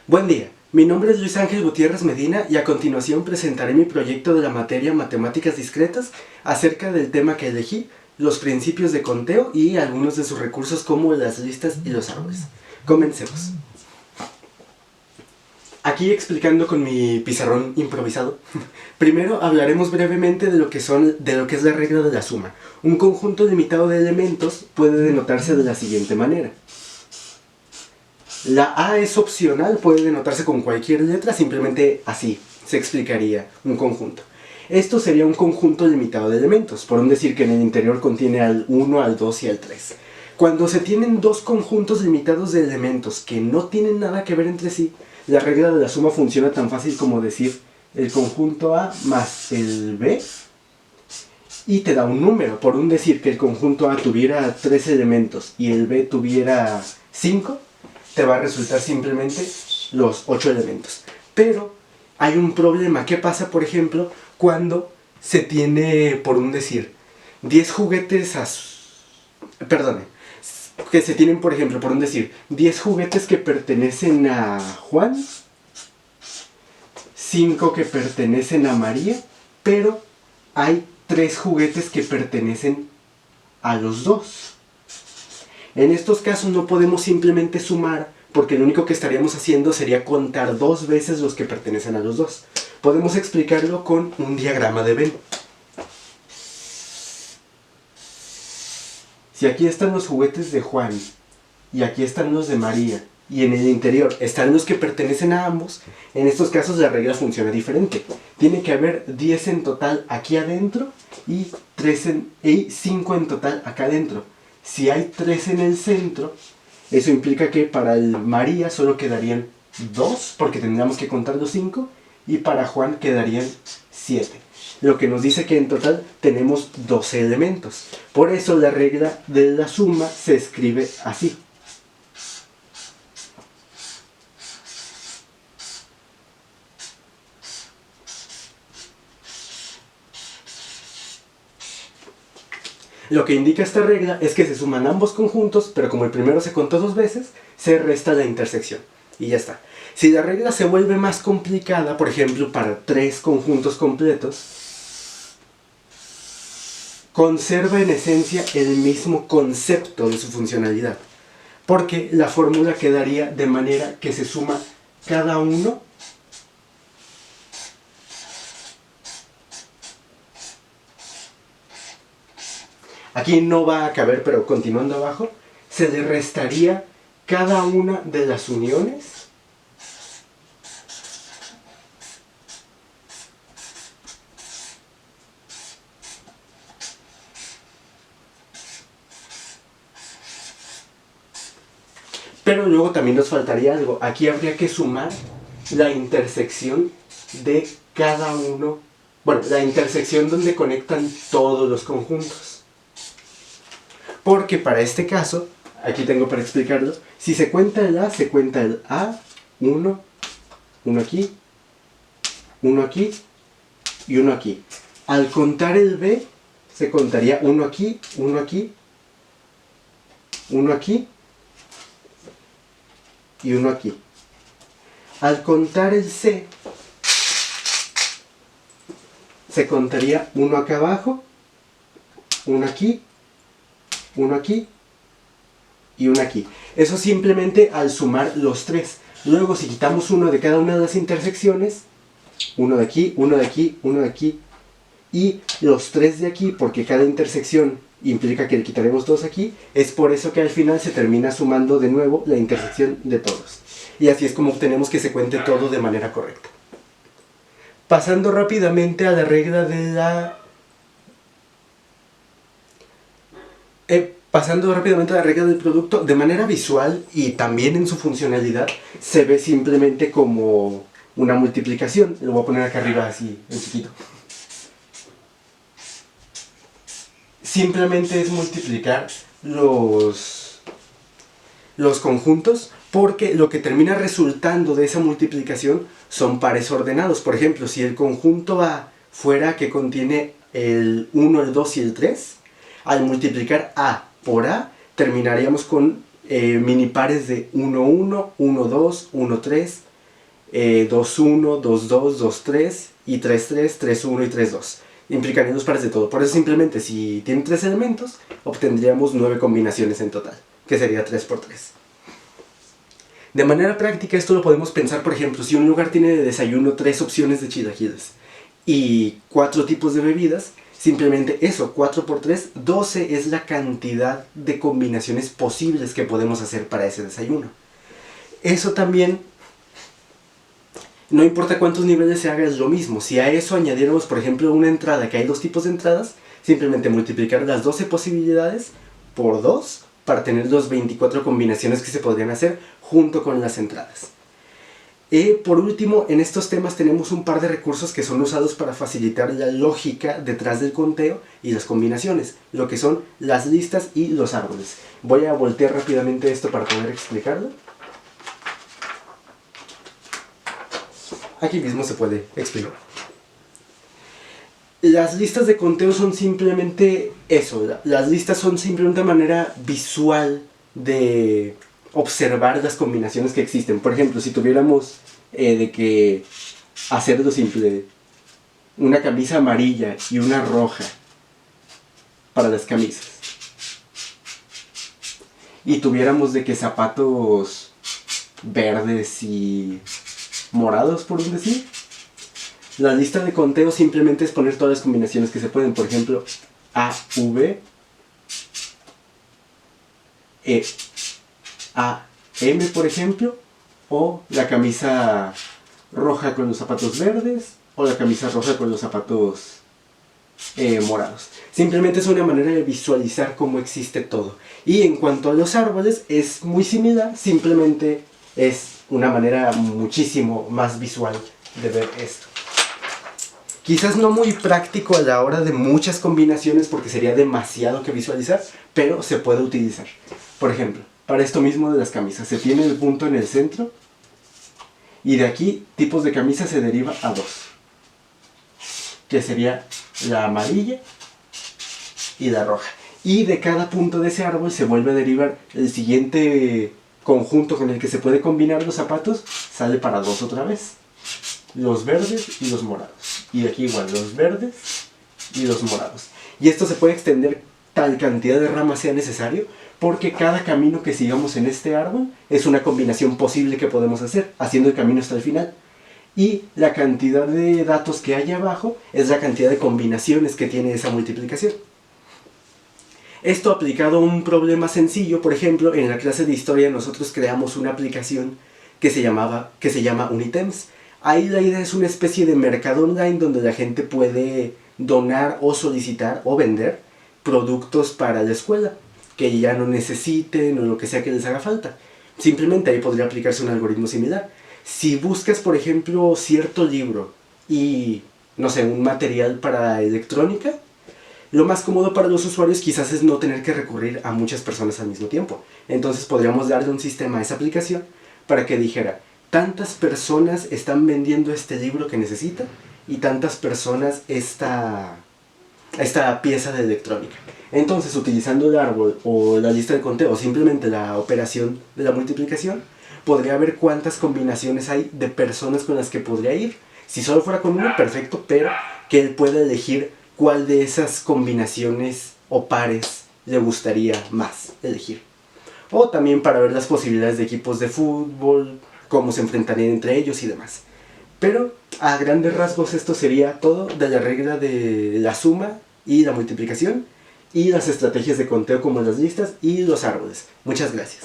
Buen día, mi nombre es Luis Ángel Gutiérrez Medina y a continuación presentaré mi proyecto de la materia Matemáticas Discretas acerca del tema que elegí, los principios de conteo y algunos de sus recursos como las listas y los árboles. Comencemos. Aquí explicando con mi pizarrón improvisado. Primero hablaremos brevemente de lo que es la regla de la suma. Un conjunto limitado de elementos puede denotarse de la siguiente manera. La A es opcional, puede denotarse con cualquier letra, simplemente así se explicaría un conjunto. Esto sería un conjunto limitado de elementos, por un decir que en el interior contiene al 1, al 2 y al 3. Cuando se tienen dos conjuntos limitados de elementos que no tienen nada que ver entre sí, la regla de la suma funciona tan fácil como decir el conjunto A más el B y te da un número, por un decir que el conjunto A tuviera 3 elementos y el B tuviera 5, te va a resultar simplemente los 8 elementos. Pero hay un problema. ¿Qué pasa, por ejemplo, cuando se tiene, por un decir, 10 juguetes que se tienen, por ejemplo, por un decir, 10 juguetes que pertenecen a Juan, 5 que pertenecen a María, pero hay 3 juguetes que pertenecen a los dos. En estos casos no podemos simplemente sumar, porque lo único que estaríamos haciendo sería contar 2 veces los que pertenecen a los dos. Podemos explicarlo con un diagrama de Venn. Si aquí están los juguetes de Juan, y aquí están los de María, y en el interior están los que pertenecen a ambos, en estos casos la regla funciona diferente. Tiene que haber 10 en total aquí adentro, y 5 en total acá adentro. Si hay 3 en el centro, eso implica que para el María solo quedarían 2, porque tendríamos que contar los 5, y para Juan quedarían 7. Lo que nos dice que en total tenemos 12 elementos. Por eso la regla de la suma se escribe así. Lo que indica esta regla es que se suman ambos conjuntos, pero como el primero se contó 2 veces, se resta la intersección. Y ya está. Si la regla se vuelve más complicada, por ejemplo, para 3 conjuntos completos, conserva en esencia el mismo concepto de su funcionalidad. Porque la fórmula quedaría de manera que se suma cada uno aquí no va a caber, pero continuando abajo, se le restaría cada una de las uniones pero luego también nos faltaría algo. Aquí habría que sumar la intersección de cada uno, bueno, la intersección donde conectan todos los conjuntos. Porque para este caso, aquí tengo para explicarlo, si se cuenta el A, se cuenta el A, 1, 1 aquí, 1 aquí y 1 aquí. Al contar el B, se contaría 1 aquí, 1 aquí, 1 aquí y 1 aquí. Al contar el C, se contaría 1 acá abajo, 1 aquí, 1 aquí y 1 aquí. Eso simplemente al sumar los 3. Luego si quitamos uno de cada una de las intersecciones, uno de aquí, uno de aquí, uno de aquí y los 3 de aquí, porque cada intersección implica que le quitaremos 2 aquí, es por eso que al final se termina sumando de nuevo la intersección de todos. Y así es como obtenemos que se cuente todo de manera correcta. Pasando rápidamente a la regla de la... Pasando rápidamente a la regla del producto, de manera visual y también en su funcionalidad, se ve simplemente como una multiplicación. Lo voy a poner acá arriba así, en chiquito. Simplemente es multiplicar los conjuntos, porque lo que termina resultando de esa multiplicación son pares ordenados. Por ejemplo, si el conjunto A fuera que contiene el 1, el 2 y el 3, al multiplicar A por A, terminaríamos con mini pares de 1, 1, 1, 2, 1, 3, 2, 1, 2, 2, 2, 3 y 3, 3, 3, 1 y 3, 2. Implicarían dos pares de todo. Por eso simplemente si tiene 3 elementos, obtendríamos 9 combinaciones en total, que sería 3 por 3. De manera práctica esto lo podemos pensar, por ejemplo, si un lugar tiene de desayuno 3 opciones de chilaquiles y 4 tipos de bebidas, simplemente eso, 4 por 3, 12 es la cantidad de combinaciones posibles que podemos hacer para ese desayuno. Eso también, no importa cuántos niveles se haga, es lo mismo. Si a eso añadiéramos, por ejemplo, una entrada, que hay 2 tipos de entradas, simplemente multiplicar las 12 posibilidades por 2 para tener las 24 combinaciones que se podrían hacer junto con las entradas. Por último, en estos temas tenemos un par de recursos que son usados para facilitar la lógica detrás del conteo y las combinaciones, lo que son las listas y los árboles. Voy a voltear rápidamente esto para poder explicarlo. Aquí mismo se puede explicar. Las listas de conteo son simplemente eso. Las listas son simplemente una manera visual de observar las combinaciones que existen. Por ejemplo, si tuviéramos de que hacerlo simple, una camisa amarilla y una roja para las camisas, y tuviéramos de que zapatos verdes y morados, por un decir, la lista de conteo simplemente es poner todas las combinaciones que se pueden. Por ejemplo, A, V, E, A, M, por ejemplo, o la camisa roja con los zapatos verdes, o la camisa roja con los zapatos morados. Simplemente es una manera de visualizar cómo existe todo. Y en cuanto a los árboles, es muy similar, simplemente es una manera muchísimo más visual de ver esto. Quizás no muy práctico a la hora de muchas combinaciones porque sería demasiado que visualizar, pero se puede utilizar. Por ejemplo, para esto mismo de las camisas, se tiene el punto en el centro y de aquí tipos de camisa se deriva a 2, que sería la amarilla y la roja. Y de cada punto de ese árbol se vuelve a derivar el siguiente conjunto con el que se puede combinar los zapatos, sale para 2 otra vez. Los verdes y los morados. Y de aquí igual, los verdes y los morados. Y esto se puede extender tal cantidad de ramas sea necesario, porque cada camino que sigamos en este árbol es una combinación posible que podemos hacer, haciendo el camino hasta el final. Y la cantidad de datos que hay abajo es la cantidad de combinaciones que tiene esa multiplicación. Esto aplicado a un problema sencillo, por ejemplo, en la clase de historia nosotros creamos una aplicación que se llama Unitems. Ahí la idea es una especie de mercado online donde la gente puede donar o solicitar o vender productos para la escuela que ya no necesiten o lo que sea que les haga falta. Simplemente ahí podría aplicarse un algoritmo similar. Si buscas, por ejemplo, cierto libro y, no sé, un material para electrónica, lo más cómodo para los usuarios quizás es no tener que recurrir a muchas personas al mismo tiempo. Entonces podríamos darle un sistema a esa aplicación para que dijera: tantas personas están vendiendo este libro que necesita y tantas personas esta pieza de electrónica. Entonces, utilizando el árbol o la lista de conteo o simplemente la operación de la multiplicación, podría ver cuántas combinaciones hay de personas con las que podría ir. Si solo fuera con uno, perfecto, pero que él pueda elegir cuál de esas combinaciones o pares le gustaría más elegir. O también para ver las posibilidades de equipos de fútbol, cómo se enfrentarían entre ellos y demás. Pero a grandes rasgos esto sería todo de la regla de la suma y la multiplicación y las estrategias de conteo como las listas y los árboles. Muchas gracias.